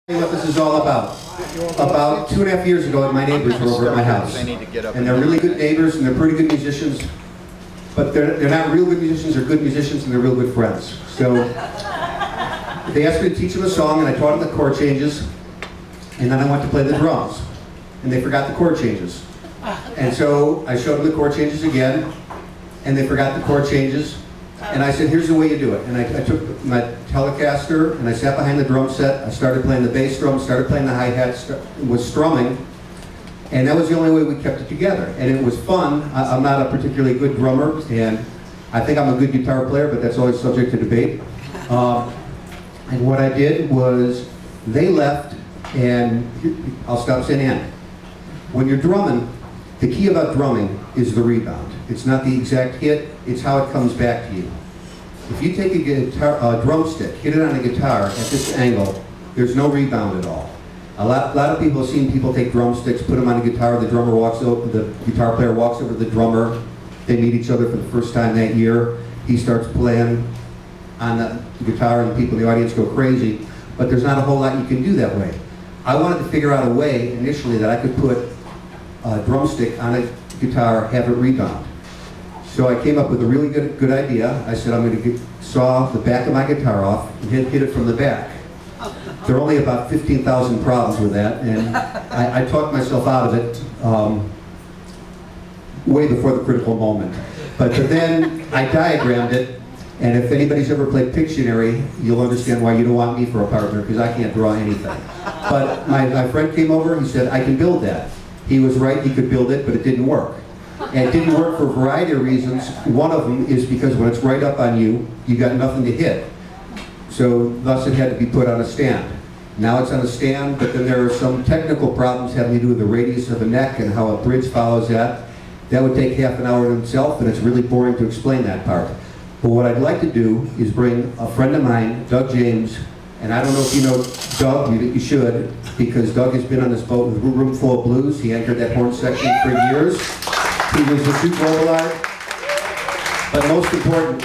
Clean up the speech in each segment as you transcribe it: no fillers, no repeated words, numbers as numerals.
What this is all about. About 2.5 years ago, my neighbors were over at my house, and they're really good neighbors, and they're pretty good musicians, but they're not real good musicians, they're good musicians, and they're real good friends. So they asked me to teach them a song, and I taught them the chord changes, and then I went to play the drums, and they forgot the chord changes. And so I showed them the chord changes again, and they forgot the chord changes. And I said, here's the way you do it. And I took my Telecaster and I sat behind the drum set. I started playing the bass drum, started playing the hi-hat, was strumming. And that was the only way we kept it together. And it was fun. I'm not a particularly good drummer, and I think I'm a good guitar player, but that's always subject to debate. And what I did was, they left, and I'll stop saying and. When you're drumming, the key about drumming is the rebound. It's not the exact hit, it's how it comes back to you. If you take a drumstick, hit it on a guitar at this angle, there's no rebound at all. A lot of people have seen people take drumsticks, put them on a guitar, the drummer walks over, the guitar player walks over to the drummer, they meet each other for the first time that year, he starts playing on the guitar and people in the audience go crazy, but there's not a whole lot you can do that way. I wanted to figure out a way initially that I could put a drumstick on a guitar, have it rebound. So I came up with a really good idea. I said, I'm going to saw the back of my guitar off and hit it from the back. There are only about 15,000 problems with that, and I talked myself out of it way before the critical moment. But then I diagrammed it, and if anybody's ever played Pictionary, you'll understand why you don't want me for a partner, because I can't draw anything. But my friend came over, he said, I can build that. He was right, he could build it, but it didn't work. And it didn't work for a variety of reasons. One of them is because when it's right up on you, you got nothing to hit. So thus it had to be put on a stand. Now it's on a stand, but then there are some technical problems having to do with the radius of the neck and how a bridge follows that. That would take half an hour in itself, and it's really boring to explain that part. But what I'd like to do is bring a friend of mine, Doug James, and I don't know if you know Doug, you should, because Doug has been on this boat with a room full of blues. He anchored that horn section for years. He was a Super Bowl art. But most important,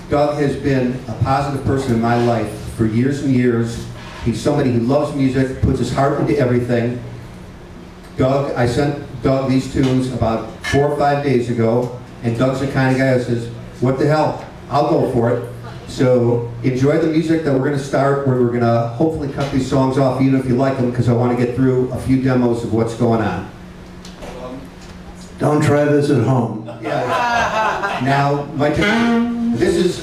Doug has been a positive person in my life for years and years. He's somebody who loves music, puts his heart into everything. Doug, I sent Doug these tunes about 4 or 5 days ago, and Doug's the kind of guy that says, what the hell, I'll go for it. So enjoy the music that we're going to start, where we're going to hopefully cut these songs off, even if you like them, because I want to get through a few demos of what's going on. Don't try this at home. Yeah. Now, this is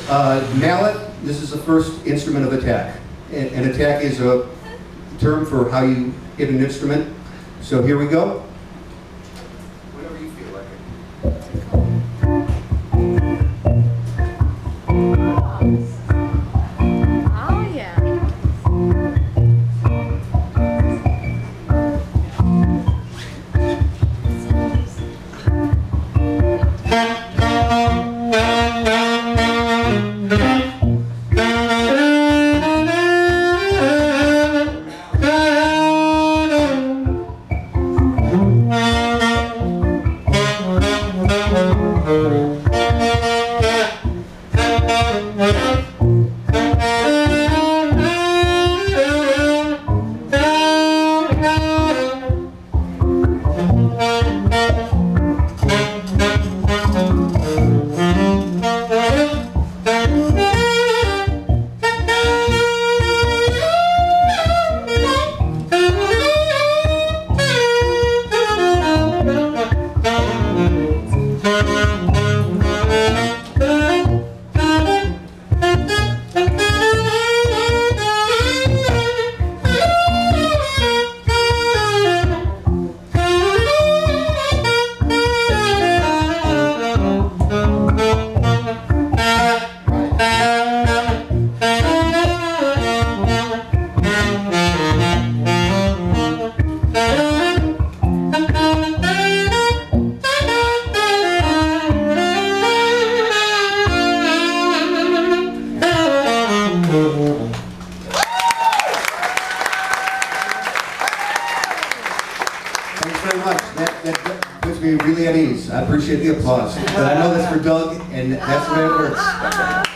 mallet. This is the first instrument of attack. An attack is a term for how you hit an instrument. So here we go. Whenever you feel like it. Thanks very much. That puts me really at ease. I appreciate the applause. But I know that's for Doug, and that's the way it works.